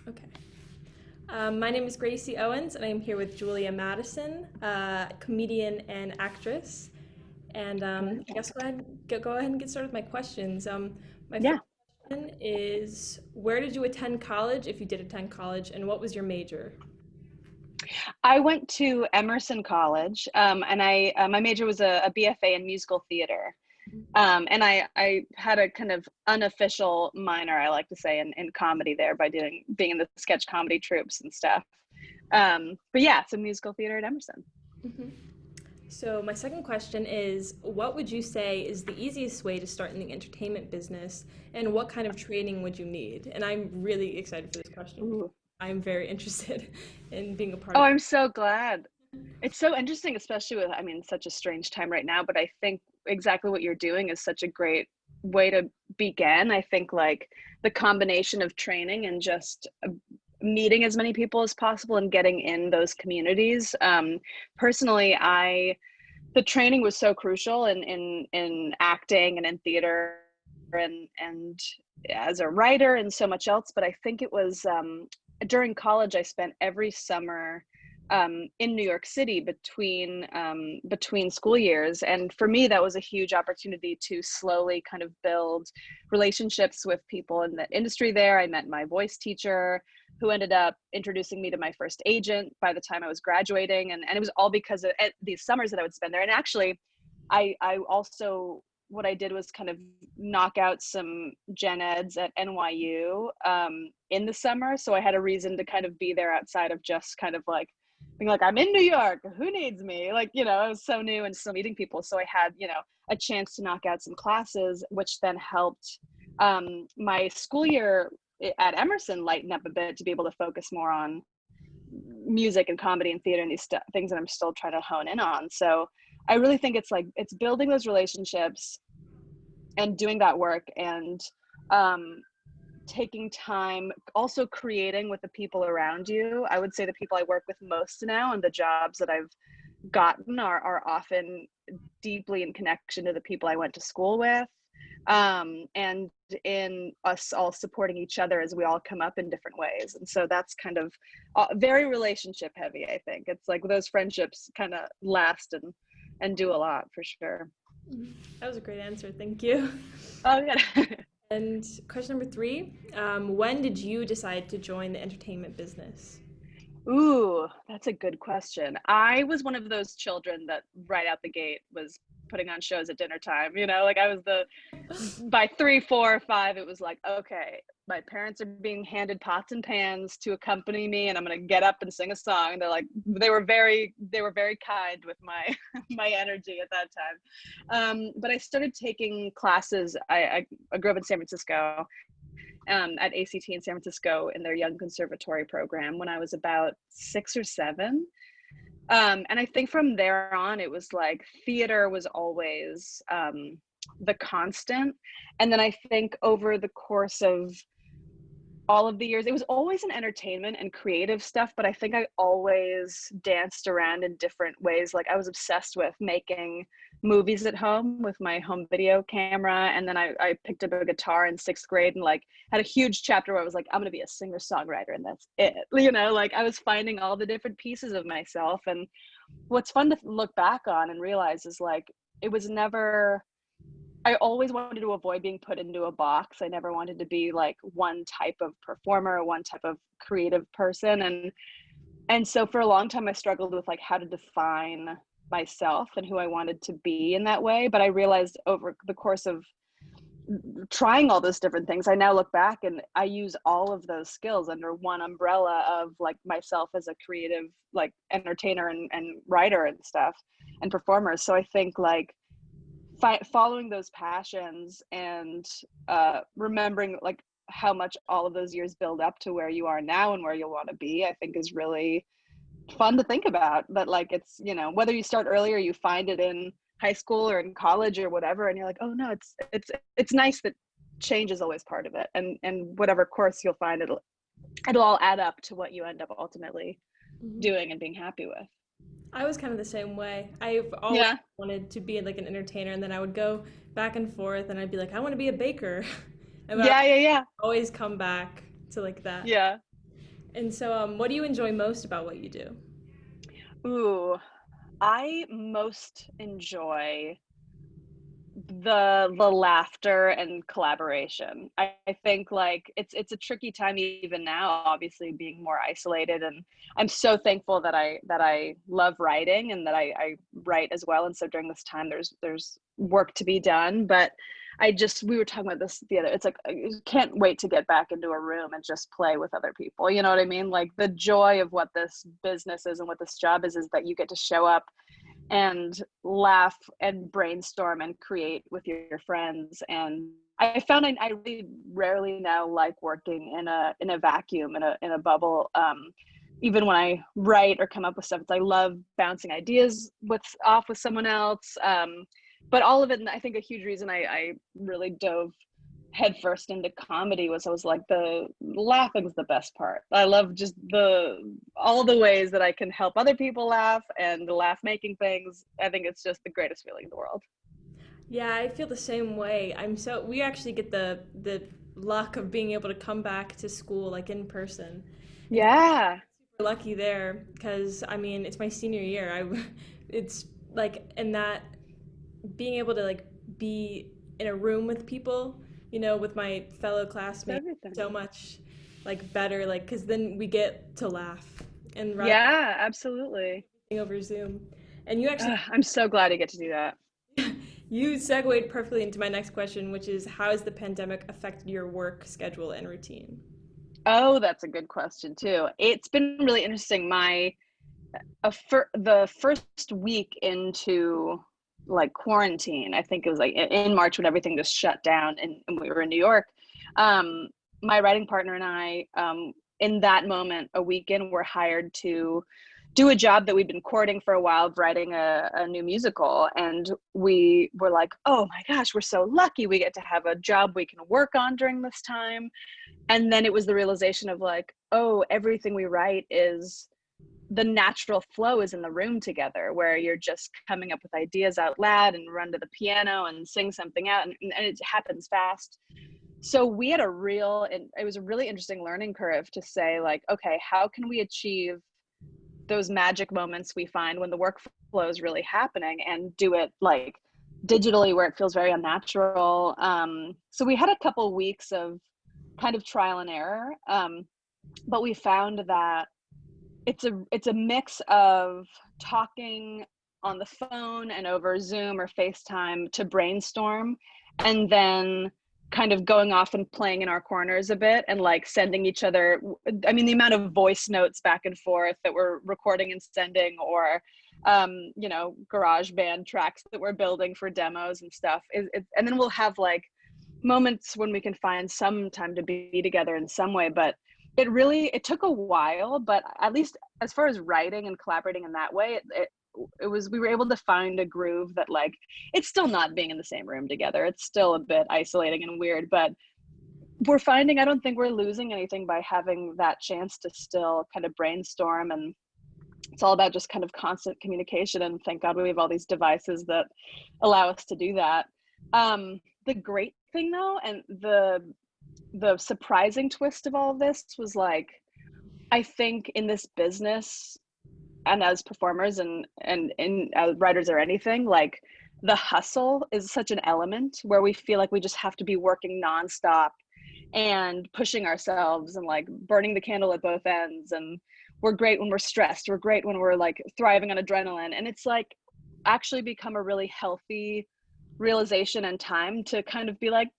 Okay. My name is Gracie Owens, and I'm here with Julia Mattison, comedian and actress. And I guess go ahead and get started with my questions. My first Yeah, question is, where did you attend college, if you did attend college, and what was your major? I went to Emerson College, and my major was a BFA in musical theater. And I had a kind of unofficial minor, I like to say, in comedy there by being in the sketch comedy troupes and stuff. But yeah, so musical theater at Emerson. Mhm. So my second question is, what would you say is the easiest way to start in the entertainment business, and what kind of training would you need? And I'm really excited for this question because Ooh. I'm very interested in being a part Oh, of I'm so glad. It's so interesting, especially with, I mean, such a strange time right now, but I think exactly what you're doing is such a great way to begin. I think like the combination of training and just meeting as many people as possible and getting in those communities. Personally, the training was so crucial in acting and in theater and as a writer and so much else. But I think it was during college I spent every summer in New York City between school years, and for me that was a huge opportunity to slowly kind of build relationships with people in the industry there. I met my voice teacher, who ended up introducing me to my first agent by the time I was graduating, and it was all because of these summers that I would spend there. And actually, I also, what I did was kind of knock out some gen eds at NYU in the summer, so I had a reason to kind of be there outside of just kind of like being like, I'm in New York, who needs me? Like, I was so new and still meeting people, so I had a chance to knock out some classes, which then helped my school year at Emerson lighten up a bit to be able to focus more on music and comedy and theater and these things that I'm still trying to hone in on. So I really think it's building those relationships and doing that work, and um, taking time, also creating with the people around you. I would say the people I work with most now and the jobs that I've gotten are often deeply in connection to the people I went to school with, and in us all supporting each other as we all come up in different ways. And so that's kind of very relationship heavy. I think it's like those friendships kind of last and do a lot for sure. Mhm. That was a great answer. Thank you. Oh yeah. And question number three, when did you decide to join the entertainment business? Ooh, that's a good question. I was one of those children that right out the gate was putting on shows at dinner time. Like I was by 3, 4, 5, it was like, okay, my parents are being handed pots and pans to accompany me, and I'm gonna get up and sing a song. They were very kind with my my energy at that time. But I started taking classes. I grew up in San Francisco, at ACT in San Francisco in their Young Conservatory program when I was about 6 or 7. And I think from there on, it was like theater was always the constant. And then I think over the course of all of the years, it was always in entertainment and creative stuff, but I think I always danced around in different ways. Like I was obsessed with making movies at home with my home video camera, and then I picked up a guitar in 6th grade and like had a huge chapter where I was like, I'm gonna be a singer songwriter, and that's it. Like I was finding all the different pieces of myself. And what's fun to look back on and realize is like it was never, I always wanted to avoid being put into a box. I never wanted to be like one type of performer or one type of creative person. And so for a long time I struggled with like how to define myself and who I wanted to be in that way. But I realized over the course of trying all those different things, I now look back and I use all of those skills under one umbrella of like myself as a creative, like entertainer and writer and stuff and performer. So I think like following those passions and remembering like how much all of those years build up to where you are now and where you'll want to be, I think is really fun to think about. But like it's, whether you start early or you find it in high school or in college or whatever, and you're like, oh no, it's nice that change is always part of it, and whatever course you'll find, it'll all add up to what you end up ultimately Mhm. doing and being happy with. I was kind of the same way. I've always Yeah, wanted to be like an entertainer, and then I would go back and forth, and I'd be like, I want to be a baker, and I would yeah, yeah, yeah, always come back to like that. yeah. And so, what do you enjoy most about what you do? Ooh, I most enjoy the laughter and collaboration. I think like it's a tricky time even now, obviously being more isolated, and I'm so thankful that I love writing and that I write as well. And so during this time there's work to be done. But we were talking about this the other, it's like I can't wait to get back into a room and just play with other people. You know what I mean? Like the joy of what this business is and what this job is that you get to show up and laugh and brainstorm and create with your friends. And I found I really rarely now like working in a vacuum, in a bubble. Even when I write or come up with stuff, I love bouncing ideas off with someone else. But all of it, and I think a huge reason I really dove headfirst into comedy was I was like, the laughing's the best part. I love just all the ways that I can help other people laugh and the laugh making things. I think it's just the greatest feeling in the world. Yeah, I feel the same way. We actually get the luck of being able to come back to school like in person. And Yeah, super lucky there because I mean, it's my senior year. It's like in that being able to like be in a room with people, with my fellow it's classmates everything. so much like better like cuz then we get to laugh and rather Yeah, absolutely. than over Zoom. And you actually I'm so glad I get to do that. you segued perfectly into my next question, which is how has the pandemic affected your work schedule and routine? Oh, that's a good question too. It's been really interesting. The first week into like quarantine, I think it was like in March when everything just shut down and we were in New York. Um, my writing partner and I, in that moment, a weekend, were hired to do a job that we'd been courting for a while of writing a new musical. And we were like, oh my gosh, we're so lucky. We get to have a job we can work on during this time. And then it was the realization of like, oh, everything we write is the natural flow is in the room together where you're just coming up with ideas out loud and run to the piano and sing something out, and it happens fast. So we had it was a really interesting learning curve to say like, okay, how can we achieve those magic moments we find when the workflow is really happening and do it like digitally where it feels very unnatural. So we had a couple weeks of kind of trial and error, but we found that it's a mix of talking on the phone and over Zoom or FaceTime to brainstorm, and then kind of going off and playing in our corners a bit and like sending each other, I mean, the amount of voice notes back and forth that we're recording and sending, or garage band tracks that we're building for demos and stuff and then we'll have like moments when we can find some time to be together in some way. But it took a while, but at least as far as writing and collaborating in that way, it was, we were able to find a groove that like, it's still not being in the same room together, it's still a bit isolating and weird, but we're finding, I don't think we're losing anything by having that chance to still kind of brainstorm. And it's all about just kind of constant communication, and thank God we have all these devices that allow us to do that. The great thing though, and the surprising twist of all of this was like, I think in this business and as performers and as writers or anything, like the hustle is such an element where we feel like we just have to be working nonstop and pushing ourselves and like burning the candle at both ends. And we're great when we're stressed, we're great when we're like thriving on adrenaline, and it's like actually become a really healthy realization and time to kind of be like,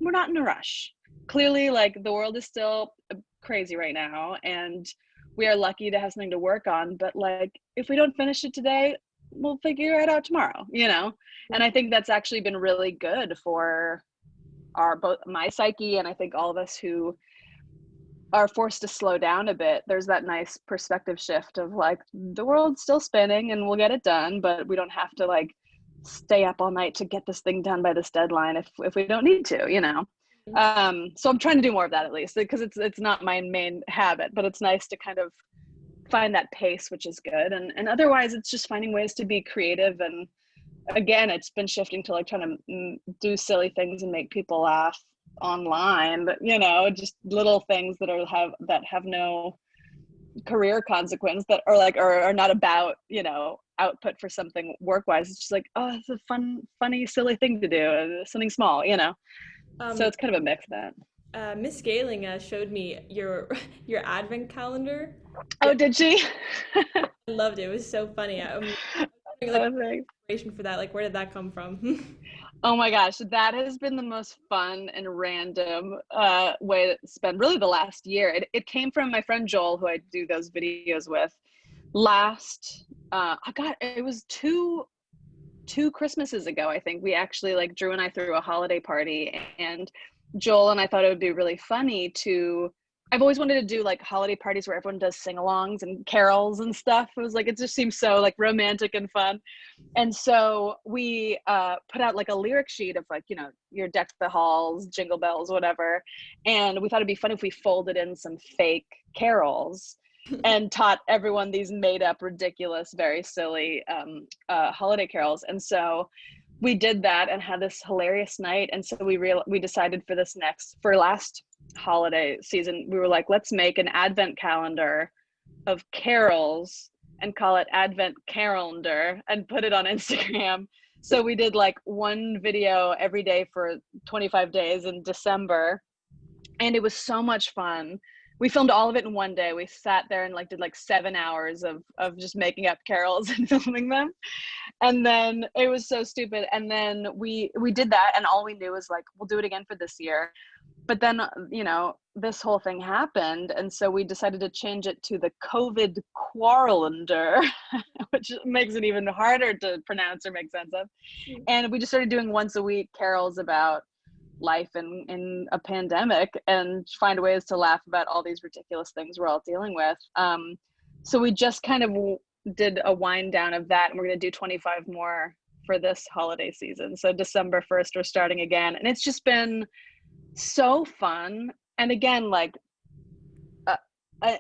we're not in a rush. Clearly, like the world is still crazy right now, and we are lucky to have something to work on. But like, if we don't finish it today, we'll figure it out tomorrow, you know? And I think that's actually been really good for both my psyche, and I think all of us who are forced to slow down a bit. There's that nice perspective shift of like, the world's still spinning and we'll get it done, but we don't have to like stay up all night to get this thing done by this deadline if we don't need to, you know. So I'm trying to do more of that, at least, because it's not my main habit, but it's nice to kind of find that pace, which is good. And otherwise it's just finding ways to be creative. And again, it's been shifting to like trying to do silly things and make people laugh online, but you know, just little things that have no career consequence that or like or are not about, you know, output for something work wise. It's just like, oh, it's a fun, funny, silly thing to do, something small, you know. So Um, it's kind of a mix of that. Miss Galing showed me your your advent calendar. Yeah, Oh, did she? I loved it. It was so funny. Wondering, like, Oh, thanks. inspiration for that. Like, where did that come from? Oh my gosh, that has been the most fun and random way to spend really the last year. It came from my friend Joel, who I do those videos with. Last, I got it was two Christmases ago, I think. We actually like Drew and I threw a holiday party, and Joel and I thought it would be really funny to. I've always wanted to do like holiday parties where everyone does sing-alongs and carols and stuff. It was like it just seems so like romantic and fun. And so we put out like a lyric sheet of like, you know, your deck the halls, jingle bells, whatever. And we thought it'd be fun if we folded in some fake carols and taught everyone these made up, ridiculous, very silly holiday carols. And so we did that and had this hilarious night. And so we decided for last holiday season, we were like, let's make an advent calendar of carols and call it Advent Calendar and put it on Instagram. So we did like one video every day for 25 days in December, and it was so much fun. We filmed all of it in one day. We sat there and like did like 7 hours of just making up carols and filming them. And then it was so stupid. And then we did that, and all we knew was like, we'll do it again for this year. But then, you know, this whole thing happened, and so we decided to change it to the COVID Quarrelander, which makes it even harder to pronounce or make sense of. And we just started doing once a week carols about life in a pandemic and find ways to laugh about all these ridiculous things we're all dealing with. So we just kind of did a wind down of that, and we're going to do 25 more for this holiday season. So December 1st, we're starting again, and it's just been so fun. And again, like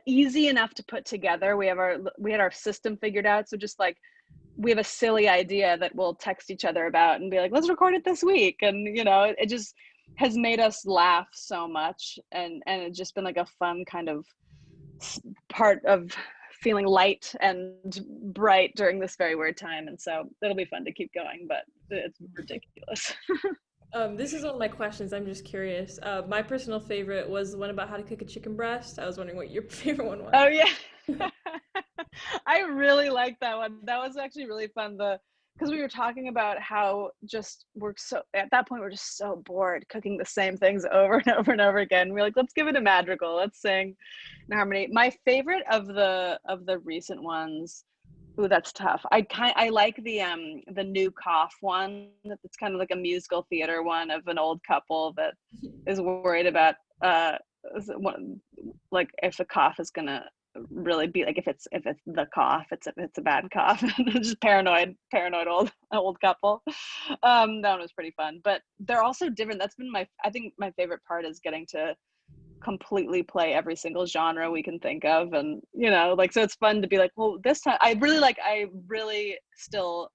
easy enough to put together. We had our system figured out. So just like we have a silly idea that we'll text each other about and be like, let's record it this week. And you know, it just has made us laugh so much, and it's just been like a fun kind of part of feeling light and bright during this very weird time. And so it'll be fun to keep going, but it's ridiculous. This is one of my questions. I'm just curious. My personal favorite was the one about how to cook a chicken breast. I was wondering what your favorite one was. Oh yeah. I really liked that one. That was actually really fun. Because we were talking about how just we're so at that point we're just so bored cooking the same things over and over and over again. We're like, let's give it a madrigal. Let's sing in harmony. My favorite of the recent ones. Ooh, that's tough. I like the new cough one. It's kind of like a musical theater one of an old couple that is worried about like if the cough is gonna really be like if it's the cough, it's a bad cough. Just paranoid old couple. That one was pretty fun, but they're also different. That's been I think my favorite part is getting to completely play every single genre we can think of, and you know, like, so it's fun to be like, well, this time I really still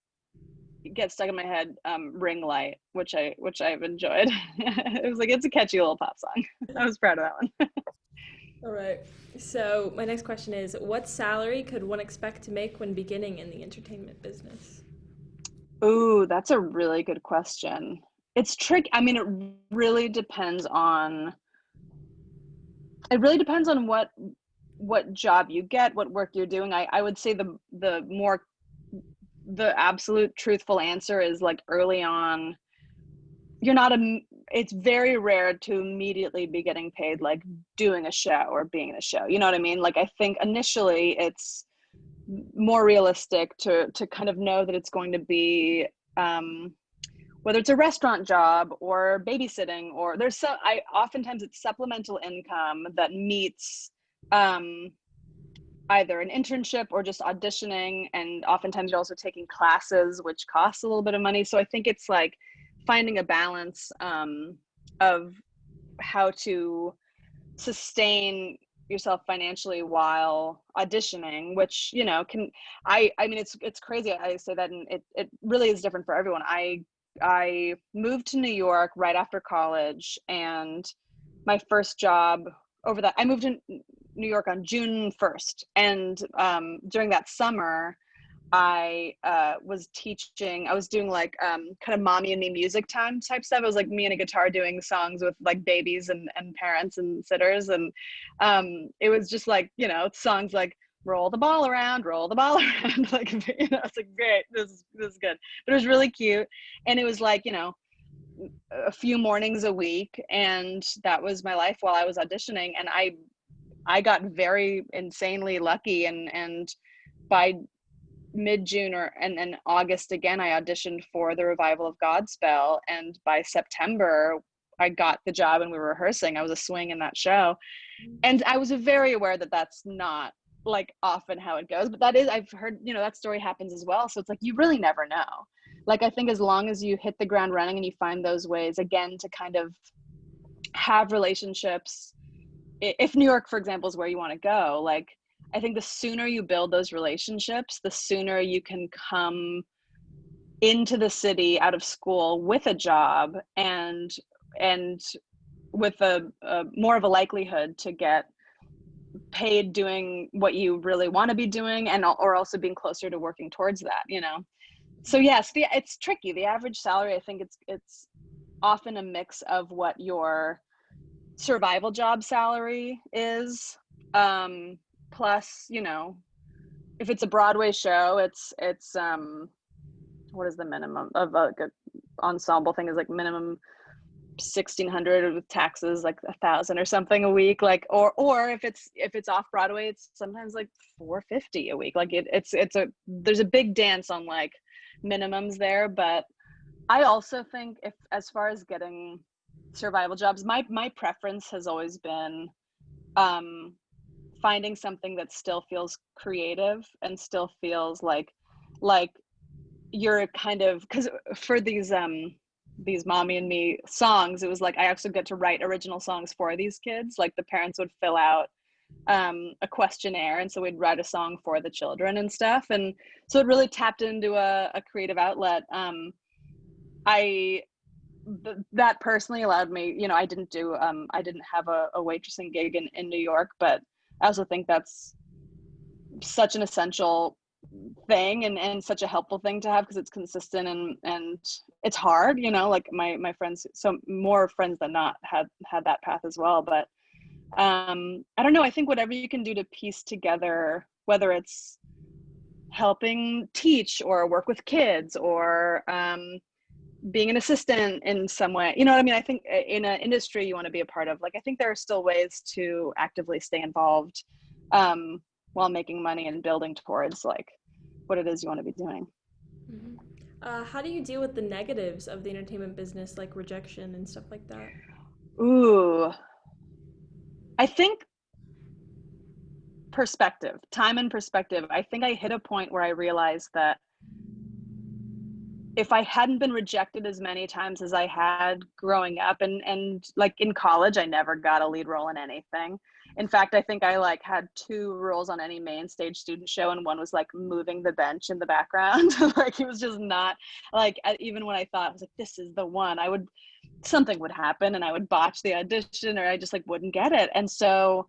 get stuck in my head Ring Light, which I've enjoyed. It was like, it's a catchy little pop song. I was proud of that one. All right. So my next question is, what salary could one expect to make when beginning in the entertainment business? Ooh, that's a really good question. It's tricky. I mean, it really depends on what job you get, what work you're doing. I would say the absolute truthful answer is like early on, it's very rare to immediately be getting paid like doing a show or being in a show. You know what I mean? Like, I think initially it's more realistic to kind of know that it's going to be whether it's a restaurant job or babysitting, or oftentimes it's supplemental income that meets either an internship or just auditioning, and oftentimes you're also taking classes which costs a little bit of money. So I think it's like finding a balance of how to sustain yourself financially while auditioning, which, you know, I mean, it's crazy I say that, and it really is different for everyone. I moved to New York right after college, and my first job over that, I moved in New York on June 1st. And during that summer, I was teaching, I was doing like kind of mommy and me music time type stuff. It was like me and a guitar doing songs with like babies and parents and sitters. And it was just like, you know, songs like roll the ball around, roll the ball around. Like, you know, it's like, great, this is good. But it was really cute. And it was like, you know, a few mornings a week. And that was my life while I was auditioning. And I got very insanely lucky. And by mid-June and August again, I auditioned for the revival of Godspell, and by September I got the job and we were rehearsing. I was a swing in that show, and I was very aware that that's not like often how it goes, but that is, I've heard, you know, that story happens as well. So it's like, you really never know. Like, I think as long as you hit the ground running and you find those ways again to kind of have relationships, if New York, for example, is where you want to go, like, I think the sooner you build those relationships, the sooner you can come into the city out of school with a job and with a more of a likelihood to get paid doing what you really want to be doing, and or also being closer to working towards that, you know. So yes, it's tricky. The average salary, I think it's often a mix of what your survival job salary is, plus, you know, if it's a Broadway show, it's what is the minimum of a good ensemble thing, is like minimum 1,600 with taxes, like 1,000 or something a week, like, or if it's off Broadway, it's sometimes like 450 a week. Like it's a, there's a big dance on like minimums there. But I also think, if as far as getting survival jobs, my preference has always been finding something that still feels creative and still feels like you're kind of, because for these mommy and me songs, it was like I actually get to write original songs for these kids. Like, the parents would fill out a questionnaire, and so we'd write a song for the children and stuff. And so it really tapped into a creative outlet. That personally allowed me, you know, I didn't have a waitressing gig in New York, but I also think that's such an essential thing and such a helpful thing to have, because it's consistent and it's hard, you know. Like my friends, so more friends than not, had that path as well. But I don't know, I think whatever you can do to piece together, whether it's helping teach or work with kids or being an assistant in some way, you know what I mean? I think in an industry you want to be a part of, like, I think there are still ways to actively stay involved while making money and building towards like what it is you want to be doing. Mhm. How do you deal with the negatives of the entertainment business, like rejection and stuff like that? Ooh, I think time and perspective. I think I hit a point where I realized that if I hadn't been rejected as many times as I had growing up, and like in college, I never got a lead role in anything. In fact, I think I like had 2 roles on any main stage student show, and one was like moving the bench in the background. Like, it was just not like, even when I thought, I was like, this is the one, something would happen and I would botch the audition, or I just like wouldn't get it. And so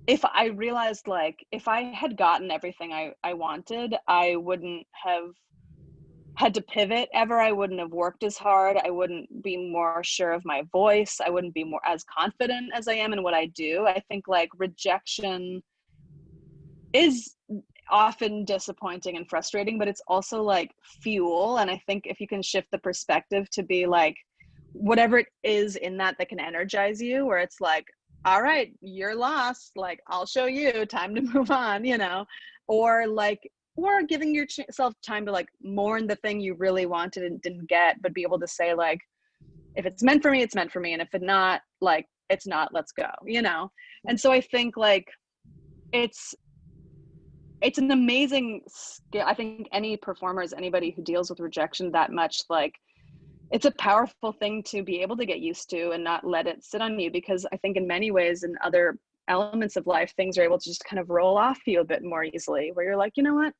if I realized, like, if I had gotten everything I wanted, I wouldn't have had to pivot ever. I wouldn't have worked as hard. I wouldn't be more sure of my voice. I wouldn't be more as confident as I am in what I do. I think like rejection is often disappointing and frustrating, but it's also like fuel. And I think if you can shift the perspective to be like, whatever it is in that can energize you, where it's like, all right, you're lost, like, I'll show you, time to move on, you know, or like, or giving yourself time to like mourn the thing you really wanted and didn't get, but be able to say like, if it's meant for me, it's meant for me, and if it's not, like, it's not, let's go, you know. And so I think like it's an amazing skill. I think any performers, anybody who deals with rejection that much, like, it's a powerful thing to be able to get used to and not let it sit on you, because I think in many ways in other elements of life, things are able to just kind of roll off you a bit more easily, where you're like, you know what,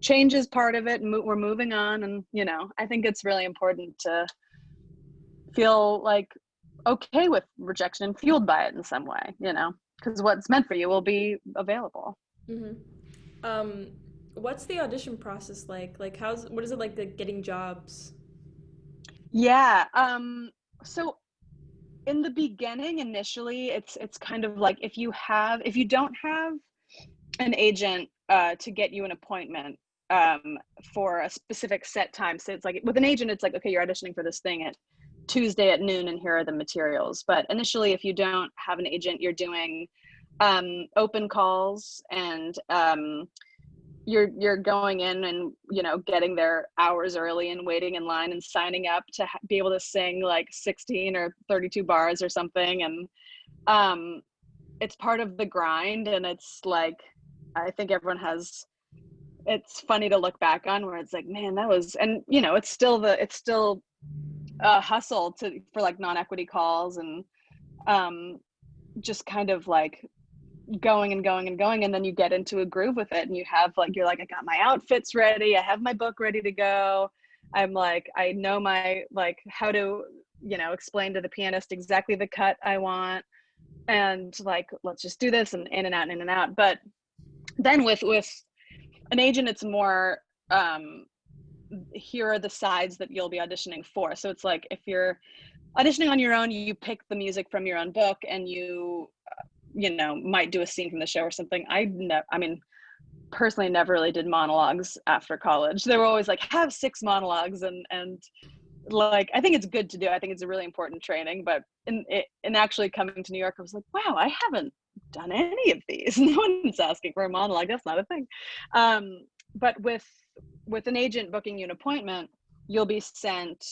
change is part of it, and we're moving on. And, you know, I think it's really important to feel like okay with rejection and fueled by it in some way, you know. because what's meant for you will be available. Hmm. Um, what's the audition process like? Like, what is it like getting jobs? Yeah. So in the beginning, initially, it's kind of like if you don't have an agent to get you an appointment for a specific set time. So it's like with an agent, it's like, okay, you're auditioning for this thing at Tuesday at noon, and here are the materials. But initially, if you don't have an agent, you're doing open calls, and you're going in and getting there hours early and waiting in line and signing up to be able to sing like 16 or 32 bars or something. And it's part of the grind, and it's like I think everyone has it's funny to look back on where it's like, man, that was, and it's still a hustle for like non-equity calls, and um just kind of like going and going and going, and then you get into a groove with it, and you're like, I got my outfits ready, I have my book ready to go, I'm like, I know my like how to explain to the pianist exactly the cut I want, and like, let's just do this, and in and out and in and out. But then with an agent, it's more here are the sides that you'll be auditioning for. So it's like, if you're auditioning on your own, you pick the music from your own book, and you might do a scene from the show or something. I mean, personally never really did monologues after college. They were always like, have 6 monologues, and like, I think it's good to do. I think it's a really important training. But in actually coming to New York, I was like, wow, I haven't done any of these. No one's asking for a monologue. That's not a thing. But with an agent booking you an appointment, you'll be sent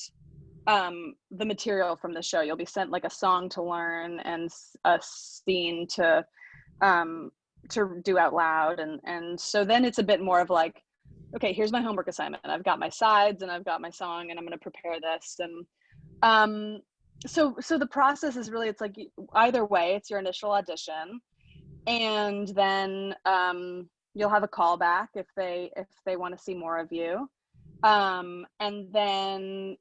the material from the show. You'll be sent like a song to learn and a scene to do out loud, and so then it's a bit more of like, okay, here's my homework assignment, and I've got my sides, and I've got my song, and I'm going to prepare this. And so the process is really, it's like, either way, it's your initial audition, and then you'll have a callback if they want to see more of you, and then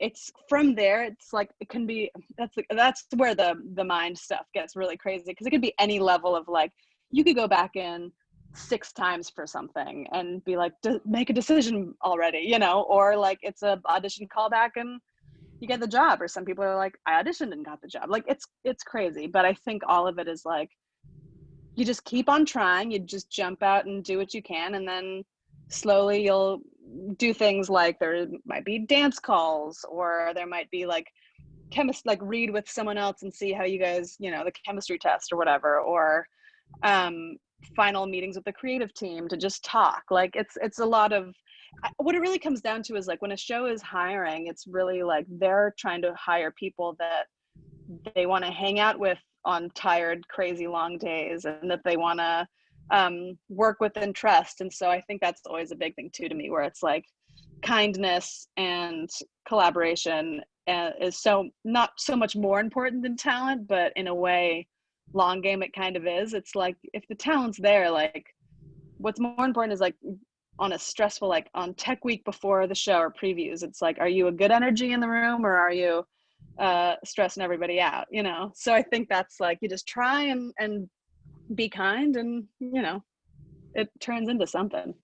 it's from there, it's like, it can be, that's where the mind stuff gets really crazy, because it could be any level of like, you could go back in 6 times for something and be like, make a decision already, or like, it's a audition callback and you get the job. Or some people are like, I auditioned and got the job. Like, it's crazy. But I think all of it is like, you just keep on trying, you just jump out and do what you can, and then slowly you'll do things like, there might be dance calls, or there might be like like read with someone else and see how you guys, the chemistry test or whatever, or final meetings with the creative team to just talk. Like, it's a lot of, what it really comes down to is like, when a show is hiring, it's really like, they're trying to hire people that they want to hang out with on tired, crazy long days, and that they want to work with and trust. And so I think that's always a big thing too, to me, where it's like, kindness and collaboration is not so much more important than talent, but in a way, long game, it kind of is. It's like, if the talent's there, like, what's more important is like, on a stressful, like on tech week before the show or previews, it's like, are you a good energy in the room, or are you stressing everybody out, So I think that's like, you just try and be kind, and it turns into something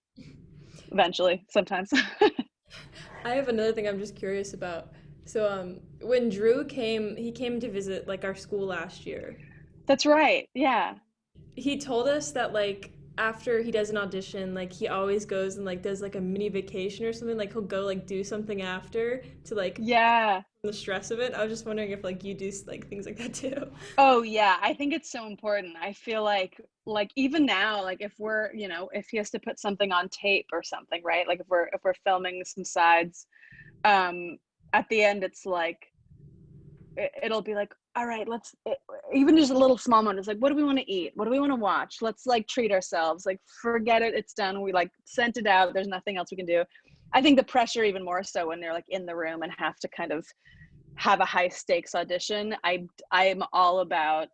eventually, sometimes. I have another thing I'm just curious about. So, when Drew came, he came to visit like our school last year. That's right, yeah. He told us that like after he does an audition, like he always goes and like does like a mini vacation or something. Like he'll go like do something after to like Yeah. the stress of it. I was just wondering if like you do like things like that too. Oh yeah, I think it's so important. I feel like even now, like, if we're, if he has to put something on tape or something, right? Like, if we're filming some sides, um at the end, it's like, it'll be like, all right, even just a little small moment. It's like, what do we want to eat? What do we want to watch? Let's like treat ourselves. Like, forget it, it's done. We like sent it out. There's nothing else we can do. I think the pressure even more so when they're like in the room and have to kind of have a high stakes audition. I'm all about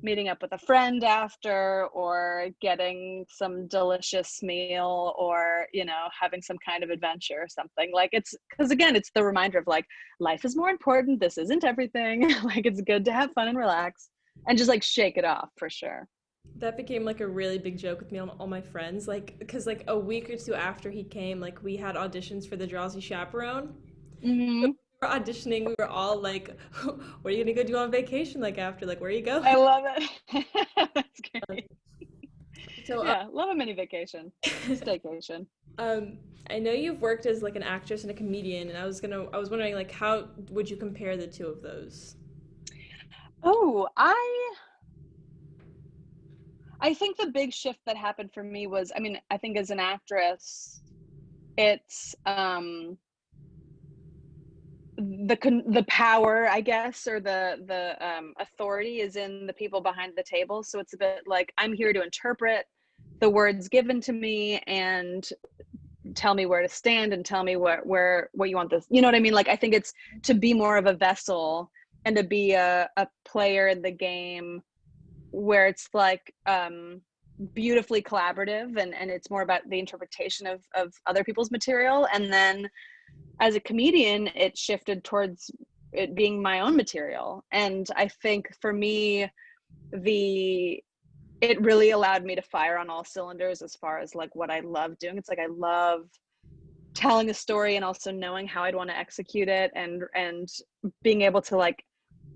meeting up with a friend after, or getting some delicious meal, or having some kind of adventure or something. Like, it's because, again, it's the reminder of like, life is more important, this isn't everything. Like, it's good to have fun and relax. and just like shake it off for sure. That became like a really big joke with me and all my friends. Like, because like a week or two after he came, like we had auditions for the Drowsy Chaperone. So Hmm. we were auditioning. We were all like, "What are you gonna go do on vacation? Like after, like where are you I going?" love it. That's great. So, Yeah, love a mini vacation, staycation. um, I know you've worked as like an actress and a comedian, and I was wondering like how would you compare the two of those? Oh, I think the big shift that happened for me was, I mean, I think as an actress, it's the power, I guess, or the authority is in the people behind the table. So it's a bit like I'm here to interpret the words given to me and tell me where to stand and tell me what you want this. You know what I mean? Like I think it's to be more of a vessel and to be a player in the game where it's like beautifully collaborative and it's more about the interpretation of other people's material. And then as a comedian, it shifted towards it being my own material. And I think for me, the it really allowed me to fire on all cylinders as far as like what I love doing. It's like I love telling a story and also knowing how I'd want to execute it and being able to like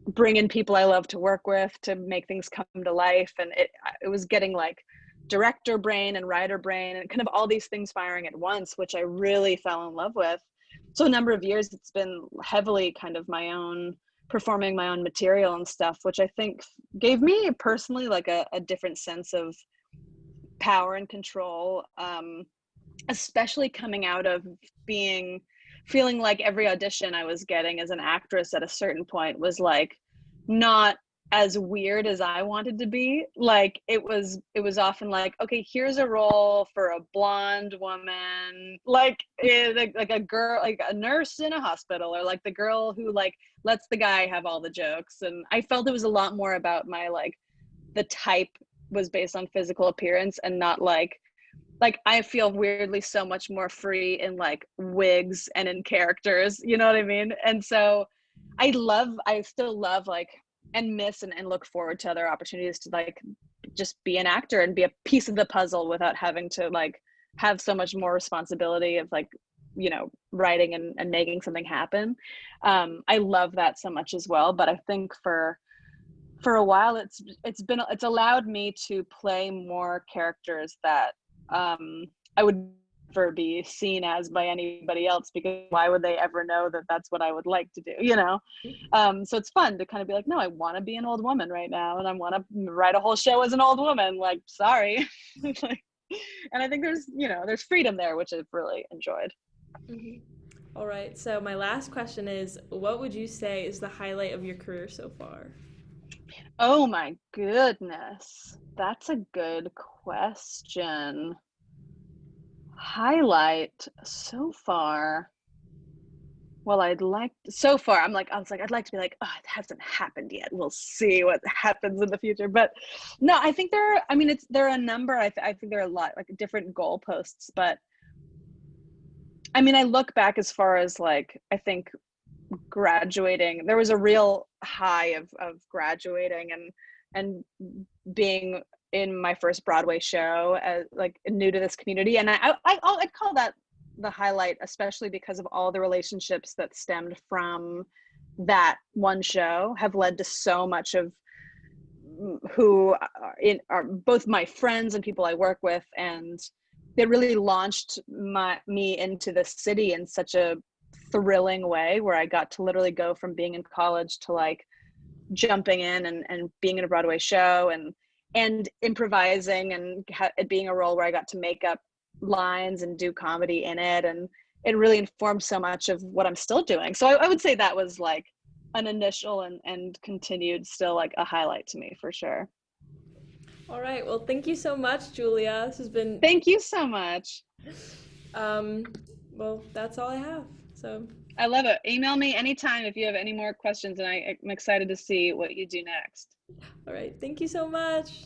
bring in people I love to work with to make things come to life. And it was getting like director brain and writer brain and kind of all these things firing at once, which I really fell in love with. So a number of years it's been heavily kind of my own performing my own material and stuff, which I think gave me personally like a different sense of power and control, especially coming out of being feeling like every audition I was getting as an actress at a certain point was like not as weird as I wanted to be. Like it was often like, okay, here's a role for a blonde woman, like a girl, like a nurse in a hospital, or like the girl who like lets the guy have all the jokes. And I felt it was a lot more about my like the type was based on physical appearance and not like I feel weirdly so much more free in like wigs and in characters, you know what I mean? And so I still love like and miss and look forward to other opportunities to like just be an actor and be a piece of the puzzle without having to like have so much more responsibility of like, you know, writing and making something happen. I love that so much as well. But I think for a while it's allowed me to play more characters that I would never be seen as by anybody else, because why would they ever know that that's what I would like to do, you know? So it's fun to kind of be like, no, I want to be an old woman right now and I want to write a whole show as an old woman, like sorry. Like, and I think there's freedom there, which I've really enjoyed. Mhm. All right. So my last question is, what would you say is the highlight of your career so far? Oh my goodness, that's a good question. Highlight so far. Well, so far, I was like, I'd like to be like, oh, it hasn't happened yet. We'll see what happens in the future. But no, I think I mean, there are a number, I think there are a lot, like different goalposts. But I mean, I look back as far as like, I think graduating, there was a real high of graduating and being in my first Broadway show as like new to this community. And I'd call that the highlight, especially because of all the relationships that stemmed from that one show have led to so much of who are both my friends and people I work with. And it really launched me into the city in such a thrilling way, where I got to literally go from being in college to like jumping in and being in a Broadway show and improvising and it being a role where I got to make up lines and do comedy in it. And it really informed so much of what I'm still doing. So I would say that was like an initial and continued still like a highlight to me for sure. All right. Well, thank you so much, Julia. This has been, Thank you so much. um, well, that's all I have. So, I love it. Email me anytime if you have any more questions, and I'm excited to see what you do next. all right. Thank you so much.